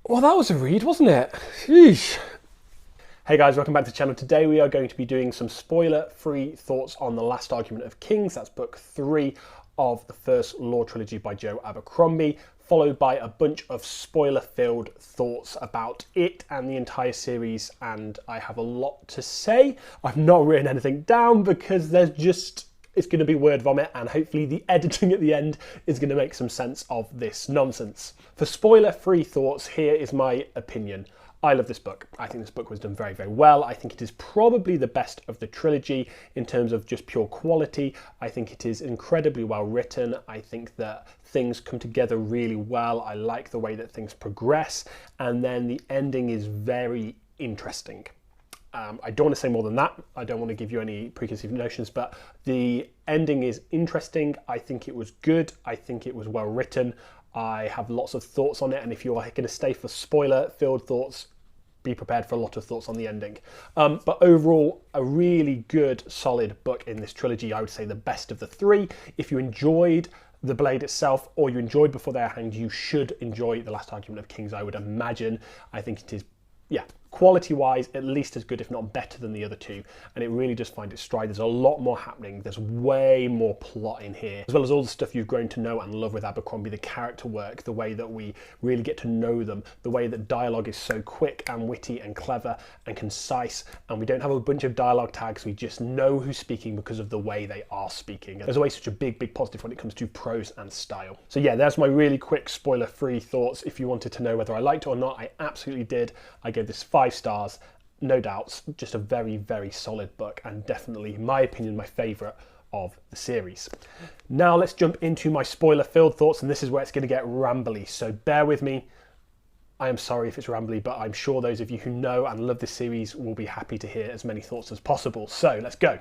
Well, that was a read, wasn't it? Sheesh. Hey guys, welcome back to the channel. Today we are going to be doing some spoiler-free thoughts on The Last Argument of Kings. That's book 3 of the first Law trilogy by Joe Abercrombie, followed by a bunch of spoiler-filled thoughts about it and the entire series. And I have a lot to say. I've not written anything down because it's going to be word vomit, and hopefully the editing at the end is going to make some sense of this nonsense. For spoiler-free thoughts, here is my opinion. I love this book. I think this book was done very, very well. I think it is probably the best of the trilogy in terms of just pure quality. I think it is incredibly well written. I think that things come together really well. I like the way that things progress, and then the ending is very interesting. I don't want to say more than that. I don't want to give you any preconceived notions, but the ending is interesting. I think it was good. I think it was well written. I have lots of thoughts on it, and if you are going to stay for spoiler-filled thoughts, be prepared for a lot of thoughts on the ending. But overall, a really good, solid book in this trilogy. I would say the best of the three. If you enjoyed The Blade itself, or you enjoyed Before They Are Hanged, you should enjoy The Last Argument of Kings, I would imagine. I think it is, quality-wise, at least as good, if not better than the other two. And it really does find its stride. There's a lot more happening. There's way more plot in here, as well as all the stuff you've grown to know and love with Abercrombie, the character work, the way that we really get to know them, the way that dialogue is so quick and witty and clever and concise, and we don't have a bunch of dialogue tags. We just know who's speaking because of the way they are speaking. There's always such a big, big positive when it comes to prose and style. So yeah, there's my really quick spoiler-free thoughts. If you wanted to know whether I liked it or not, I absolutely did. I gave this 5 stars, no doubts. Just a very, very solid book, and definitely, in my opinion, my favourite of the series. Now let's jump into my spoiler-filled thoughts, and this is where it's going to get rambly, so bear with me. I am sorry if it's rambly, but I'm sure those of you who know and love this series will be happy to hear as many thoughts as possible. So let's go.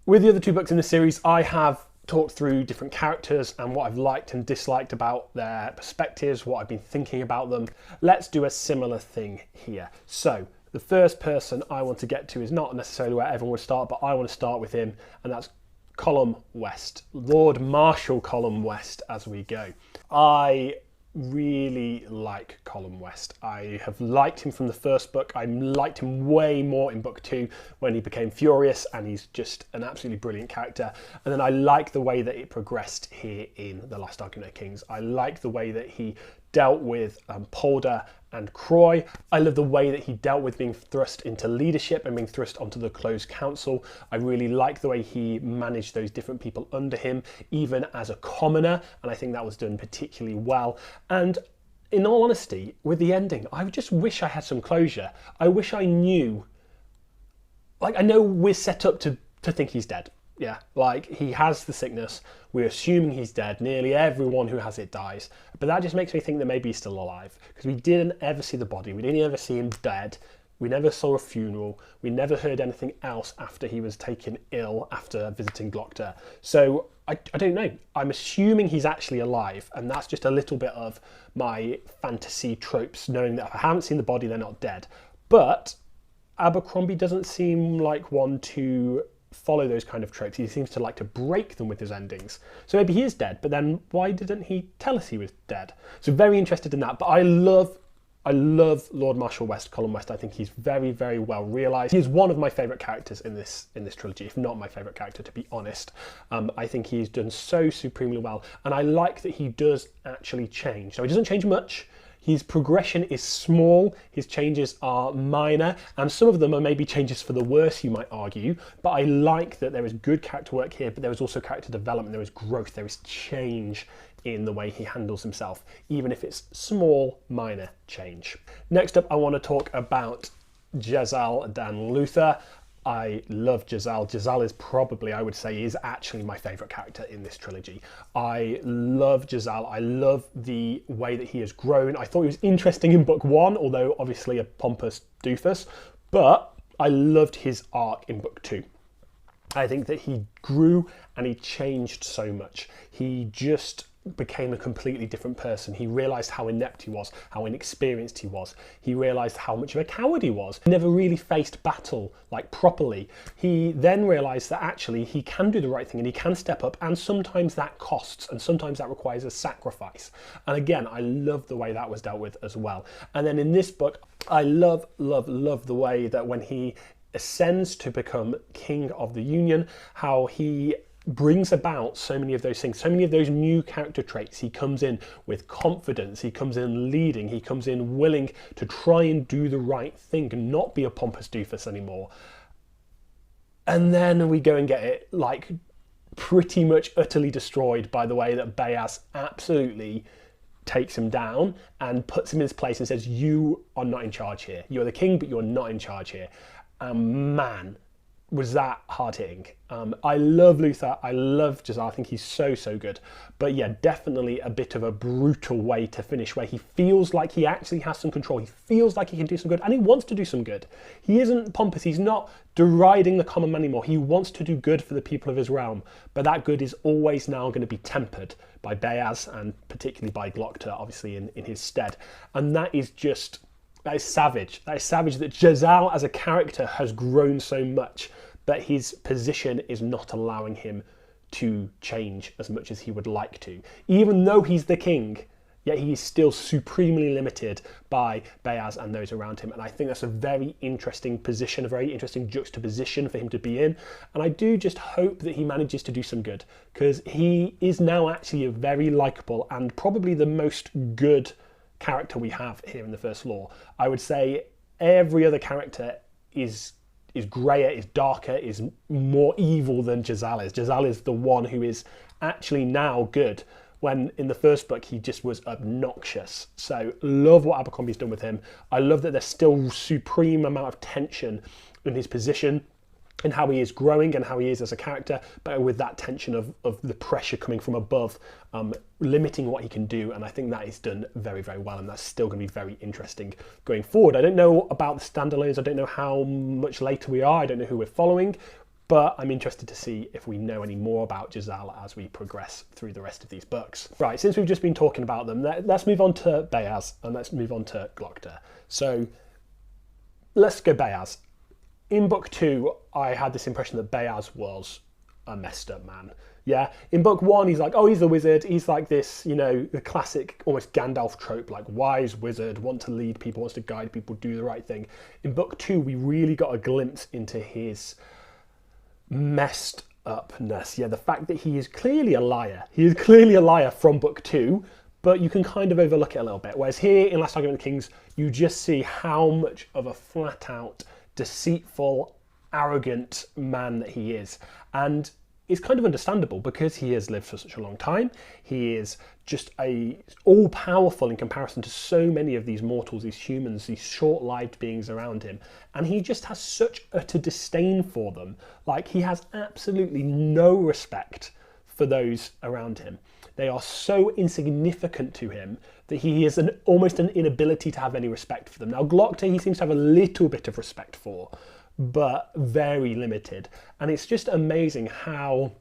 With the other 2 books in the series, I have talked through different characters and what I've liked and disliked about their perspectives, what I've been thinking about them. Let's do a similar thing here. So the first person I want to get to is not necessarily where everyone would start, but I want to start with him, and that's Column West, Lord Marshal Column West, as we go. I really like Column West. I have liked him from the first book. I liked him way more in book 2 when he became furious, and he's just an absolutely brilliant character. And then I like the way that it progressed here in The Last Argument of Kings. I like the way that he dealt with Polder and Croy. I love the way that he dealt with being thrust into leadership and being thrust onto the closed council. I really like the way he managed those different people under him, even as a commoner, and I think that was done particularly well. And in all honesty, with the ending, I just wish I had some closure. I wish I knew, like, I know we're set up to think he's dead. Yeah, like, he has the sickness. We're assuming he's dead. Nearly everyone who has it dies. But that just makes me think that maybe he's still alive, because we didn't ever see the body. We didn't ever see him dead. We never saw a funeral. We never heard anything else after he was taken ill after visiting Glockter. So I don't know. I'm assuming he's actually alive, and that's just a little bit of my fantasy tropes, knowing that if I haven't seen the body, they're not dead. But Abercrombie doesn't seem like one to follow those kind of tropes. He seems to like to break them with his endings. So maybe he is dead, but then why didn't he tell us he was dead? So very interested in that. But I love Lord Marshal West, Column West. I think he's very, very well realised. He's one of my favourite characters in this trilogy, if not my favourite character, to be honest. I think he's done so supremely well, and I like that he does actually change. So he doesn't change much. His progression is small, his changes are minor, and some of them are maybe changes for the worse, you might argue, but I like that there is good character work here, but there is also character development, there is growth, there is change in the way he handles himself, even if it's small, minor change. Next up, I want to talk about Jezal Dan Luthar. I love Jezal. Jezal is probably, I would say, is actually my favourite character in this trilogy. I love Jezal. I love the way that he has grown. I thought he was interesting in book 1, although obviously a pompous doofus, but I loved his arc in book 2. I think that he grew and he changed so much. He just became a completely different person. He realised how inept he was, how inexperienced he was. He realised how much of a coward he was. He never really faced battle like properly. He then realised that actually he can do the right thing and he can step up, and sometimes that costs and sometimes that requires a sacrifice. And again, I love the way that was dealt with as well. And then in this book, I love the way that when he ascends to become king of the Union, how he brings about so many of those things, so many of those new character traits. He comes in with confidence, he comes in leading, he comes in willing to try and do the right thing and not be a pompous doofus anymore. And then we go and get it like pretty much utterly destroyed by the way that Bayaz absolutely takes him down and puts him in his place and says, you are not in charge here. You're the king, but you're not in charge here. And man, was that hard-hitting. I love Luthar, I love Jezal, I think he's so good. But yeah, definitely a bit of a brutal way to finish, where he feels like he actually has some control, he feels like he can do some good, and he wants to do some good. He isn't pompous, he's not deriding the common man anymore, he wants to do good for the people of his realm, but that good is always now going to be tempered by Bayaz, and particularly by Glokta, obviously in his stead. And that is just... that is savage. That is savage that Jezal as a character has grown so much, but his position is not allowing him to change as much as he would like to. Even though he's the king, yet he is still supremely limited by Bayaz and those around him. And I think that's a very interesting position, a very interesting juxtaposition for him to be in. And I do just hope that he manages to do some good, because he is now actually a very likeable and probably the most good character we have here in the First Law. I would say every other character is greyer, is darker, is more evil than Jezal is. Jezal is the one who is actually now good, when in the first book he just was obnoxious. So love what Abercrombie's done with him. I love that there's still supreme amount of tension in his position and how he is growing and how he is as a character, but with that tension of the pressure coming from above, limiting what he can do. And I think that is done very well, and that's still going to be very interesting going forward. I don't know about the standalones, I don't know how much later we are, I don't know who we're following, but I'm interested to see if we know any more about Jezal as we progress through the rest of these books. Right, since we've just been talking about them, let's move on to Bayaz and let's move on to Glokta. So let's go Bayaz. In book 2, I had this impression that Bayaz was a messed up man. Yeah, in book 1, he's like, oh, he's the wizard. He's like this, you know, the classic, almost Gandalf trope, like wise wizard, want to lead people, wants to guide people, do the right thing. In book 2, we really got a glimpse into his messed upness. Yeah, the fact that he is clearly a liar. He is clearly a liar from book 2, but you can kind of overlook it a little bit. Whereas here in Last Argument of the Kings, you just see how much of a flat out, deceitful, arrogant man that he is. And it's kind of understandable because he has lived for such a long time. He is just all-powerful in comparison to so many of these mortals, these humans, these short-lived beings around him. And he just has such utter disdain for them. Like, he has absolutely no respect for those around him. They are so insignificant to him that he has almost an inability to have any respect for them. Now, Glokta, he seems to have a little bit of respect for, but very limited. And it's just amazing how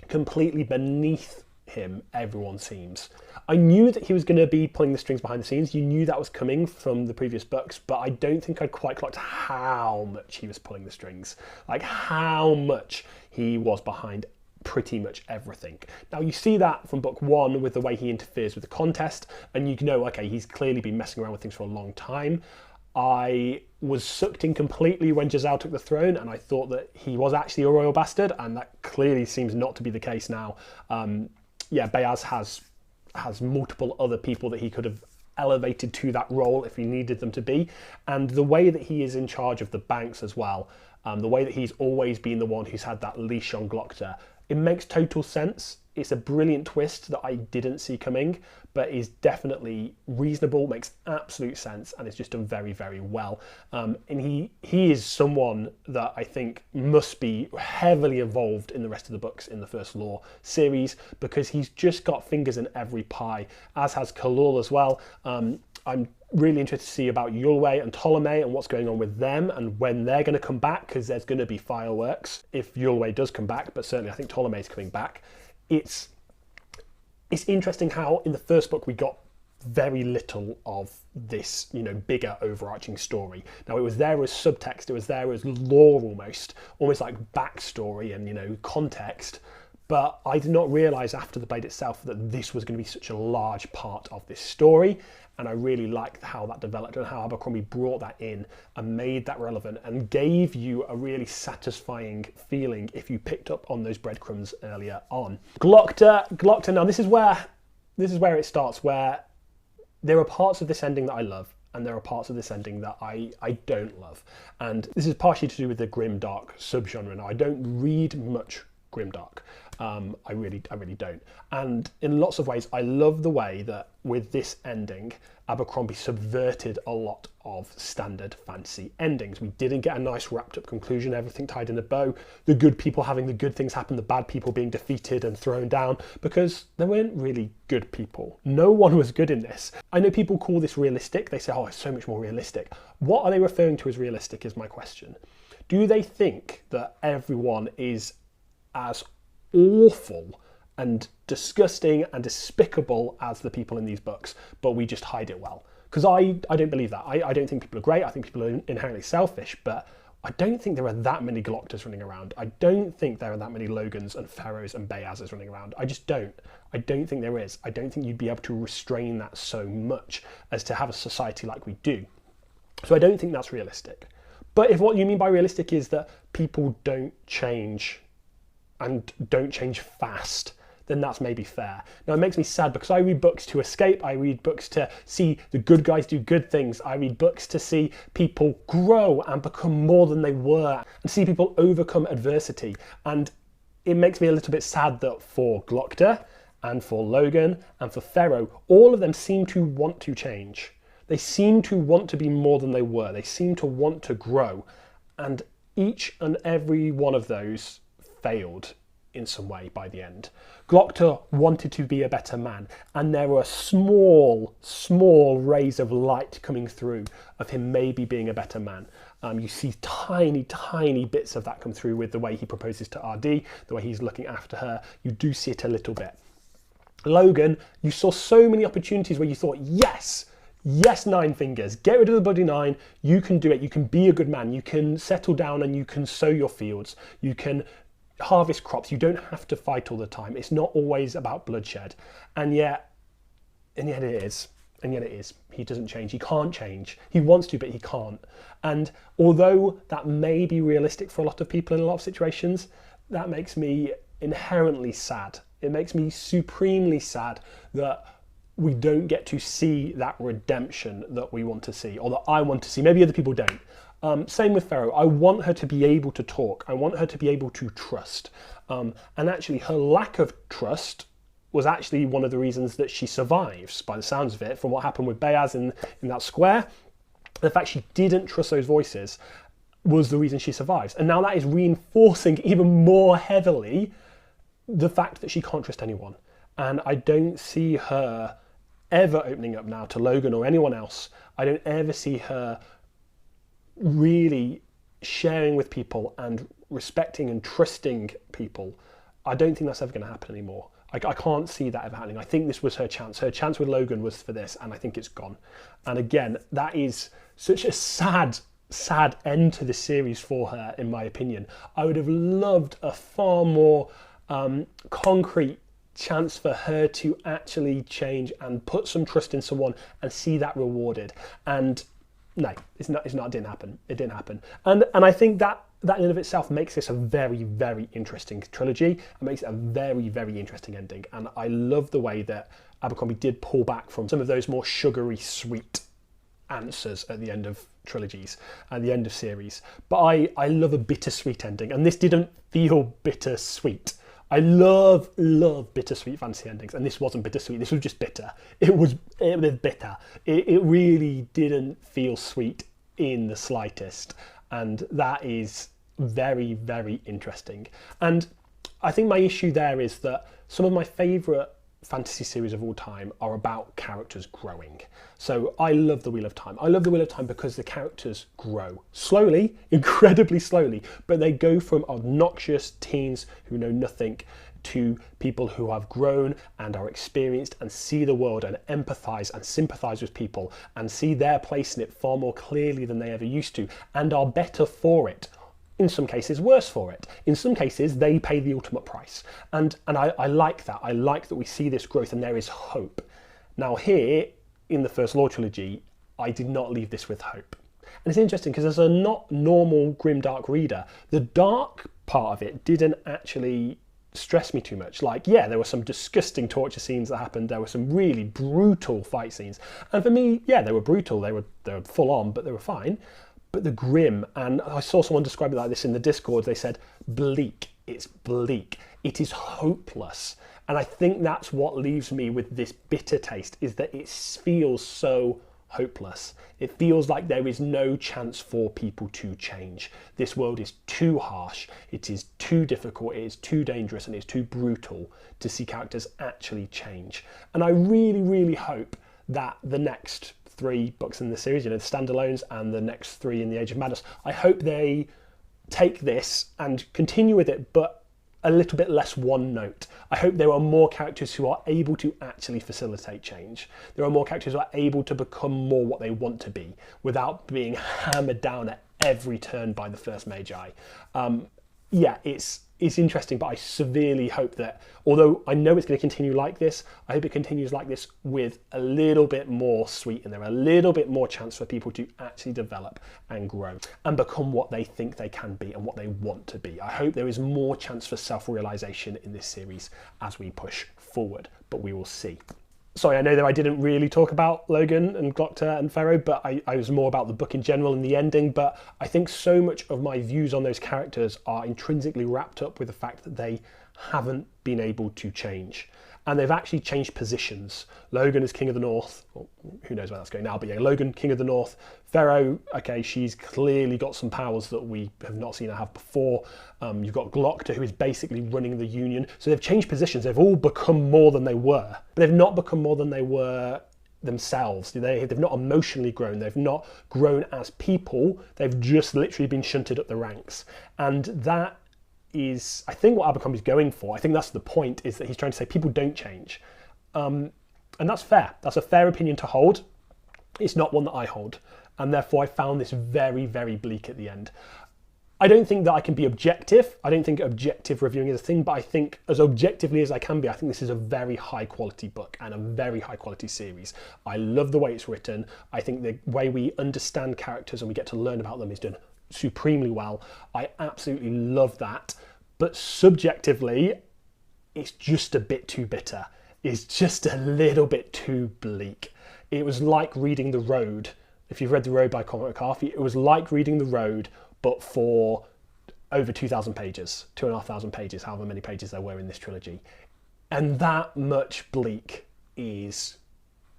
completely beneath him everyone seems. I knew that he was going to be pulling the strings behind the scenes. You knew that was coming from the previous books, but I don't think I'd quite clocked how much he was pulling the strings. Like, how much he was behind pretty much everything. Now, you see that from book 1 with the way he interferes with the contest, and you know, okay, he's clearly been messing around with things for a long time. I was sucked in completely when Jezal took the throne, and I thought that he was actually a royal bastard, and that clearly seems not to be the case now. Yeah, Bayaz has multiple other people that he could have elevated to that role if he needed them to be, and the way that he is in charge of the banks as well, the way that he's always been the one who's had that leash on Glokta, it makes total sense. It's a brilliant twist that I didn't see coming, but is definitely reasonable, makes absolute sense, and it's just done very well. And he is someone that I think must be heavily involved in the rest of the books in the First Law series, because he's just got fingers in every pie, as has Khalul as well. I'm really interested to see about Yulwe and Ptolemy and what's going on with them and when they're going to come back, because there's going to be fireworks if Yulwe does come back, but certainly I think Ptolemy's coming back. It's it's interesting how in the first book we got very little of this, bigger overarching story. Now, it was there as subtext, it was there as lore almost like backstory and, context. But I did not realise after the Blade itself that this was going to be such a large part of this story. And I really liked how that developed and how Abercrombie brought that in and made that relevant and gave you a really satisfying feeling if you picked up on those breadcrumbs earlier on. Glockter, now this is where it starts, where there are parts of this ending that I love and there are parts of this ending that I don't love. And this is partially to do with the Grimdark subgenre. Now, I don't read much Grimdark. I really don't. And in lots of ways, I love the way that with this ending, Abercrombie subverted a lot of standard fantasy endings. We didn't get a nice wrapped up conclusion, everything tied in a bow, the good people having the good things happen, the bad people being defeated and thrown down, because there weren't really good people. No one was good in this. I know people call this realistic. They say, oh, it's so much more realistic. What are they referring to as realistic is my question. Do they think that everyone is as awful and disgusting and despicable as the people in these books, but we just hide it well? Because I don't believe that. I don't think people are great. I think people are inherently selfish, but I don't think there are that many Glockters running around. I don't think there are that many Logans and Pharaohs and Bayazes running around. I just don't. I don't think there is. I don't think you'd be able to restrain that so much as to have a society like we do. So I don't think that's realistic. But if what you mean by realistic is that people don't change and don't change fast, then that's maybe fair. Now, it makes me sad because I read books to escape. I read books to see the good guys do good things. I read books to see people grow and become more than they were and see people overcome adversity. And it makes me a little bit sad that for Glockter and for Logan and for Pharaoh, all of them seem to want to change. They seem to want to be more than they were. They seem to want to grow. And each and every one of those failed in some way by the end. Glockter wanted to be a better man, and there were small rays of light coming through of him maybe being a better man. You see tiny bits of that come through with the way he proposes to RD, the way he's looking after her. You do see it a little bit. Logan, you saw so many opportunities where you thought, yes, Nine Fingers, get rid of the bloody nine, you can do it, you can be a good man, you can settle down and you can sow your fields, you can harvest crops, you don't have to fight all the time, it's not always about bloodshed. And yet it is. He doesn't change, he can't change. He wants to, but he can't. And although that may be realistic for a lot of people in a lot of situations, that makes me inherently sad. It makes me supremely sad that we don't get to see that redemption that we want to see, or that I want to see. Maybe other people don't. Same with Pharaoh. I want her to be able to talk. I want her to be able to trust. And actually, her lack of trust was actually one of the reasons that she survives, by the sounds of it, from what happened with Bayaz in that square. The fact she didn't trust those voices was the reason she survives. And now that is reinforcing even more heavily the fact that she can't trust anyone. And I don't see her ever opening up now to Logan or anyone else. I don't ever see her really sharing with people and respecting and trusting people. I don't think that's ever going to happen anymore. I can't see that ever happening. I think this was her chance. Her chance with Logan was for this, and I think it's gone. And again, that is such a sad end to the series for her, in my opinion. I would have loved a far more concrete chance for her to actually change and put some trust in someone and see that rewarded. And no, it didn't happen. It didn't happen. And I think that in and of itself makes this a very, very interesting trilogy and makes it a very, very interesting ending. And I love the way that Abercrombie did pull back from some of those more sugary, sweet answers at the end of trilogies and the end of series. But I love a bittersweet ending, and this didn't feel bittersweet. I love bittersweet fantasy endings, and this wasn't bittersweet. This was just bitter. It was bitter. It really didn't feel sweet in the slightest, and that is very, very interesting. And I think my issue there is that some of my favourite fantasy series of all time are about characters growing. So I love The Wheel of Time. I love The Wheel of Time because the characters grow slowly, incredibly slowly, but they go from obnoxious teens who know nothing to people who have grown and are experienced and see the world and empathise and sympathise with people and see their place in it far more clearly than they ever used to and are better for it. In some cases, worse for it. In some cases, they pay the ultimate price. And I like that. I like that we see this growth and there is hope. Now here, in the first Law trilogy, I did not leave this with hope. And it's interesting because as a not normal Grimdark reader, the dark part of it didn't actually stress me too much. Like, yeah, there were some disgusting torture scenes that happened. There were some really brutal fight scenes. And for me, yeah, they were brutal. They were full on, but they were fine. But the grim, and I saw someone describe it like this in the Discord, they said, bleak. It's bleak. It is hopeless. And I think that's what leaves me with this bitter taste, is that it feels so hopeless. It feels like there is no chance for people to change. This world is too harsh, it is too difficult, it is too dangerous, and it's too brutal to see characters actually change. And I really, really hope that the next 3 books in the series, the standalones, and the next 3 in the Age of Madness, I hope they take this and continue with it, but a little bit less one note. I hope there are more characters who are able to actually facilitate change. There are more characters who are able to become more what they want to be without being hammered down at every turn by the first Magi. Yeah, it's interesting, but I severely hope that, although I know it's going to continue like this, I hope it continues like this with a little bit more sweet in there, a little bit more chance for people to actually develop and grow and become what they think they can be and what they want to be. I hope there is more chance for self-realization in this series as we push forward, but we will see. Sorry, I know that I didn't really talk about Logan and Glocta and Pharaoh, but I was more about the book in general and the ending. But I think so much of my views on those characters are intrinsically wrapped up with the fact that they haven't been able to change. And they've actually changed positions. Logan is King of the North. Well, who knows where that's going now, but yeah, Logan, King of the North. Pharaoh, okay, she's clearly got some powers that we have not seen her have before. You've got Glocta, who is basically running the Union. So they've changed positions. They've all become more than they were. But they've not become more tthan they were themselves. They've not emotionally grown. They've not grown as people. They've just literally been shunted up the ranks. And that is, I think, what Abercrombie's going for. I think that's the point, is that he's trying to say people don't change. And that's fair. That's a fair opinion to hold. It's not one that I hold. And therefore I found this very, very bleak at the end. I don't think that I can be objective. I don't think objective reviewing is a thing, but I think as objectively as I can be, I think this is a very high quality book and a very high quality series. I love the way it's written. I think the way we understand characters and we get to learn about them is done supremely well. I absolutely love that. But subjectively, it's just a bit too bitter. It's just a little bit too bleak. It was like reading The Road. If you've read The Road by Cormac McCarthy, it was like reading The Road, but for over 2,000 pages, 2,500 pages, however many pages there were in this trilogy. And that much bleak is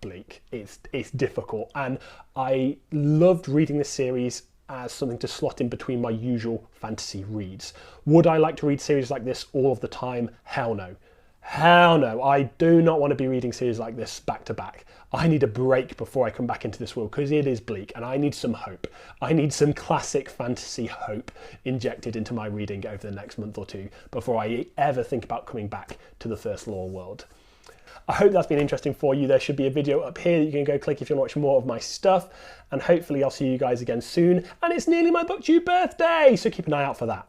bleak. It's difficult. And I loved reading this series as something to slot in between my usual fantasy reads. Would I like to read series like this all of the time? Hell no. Hell no. I do not want to be reading series like this back to back. I need a break before I come back into this world because it is bleak and I need some hope. I need some classic fantasy hope injected into my reading over the next month or two before I ever think about coming back to the First Law world. I hope that's been interesting for you. There should be a video up here that you can go click if you want to watch more of my stuff. And hopefully I'll see you guys again soon. And it's nearly my Booktube birthday, so keep an eye out for that.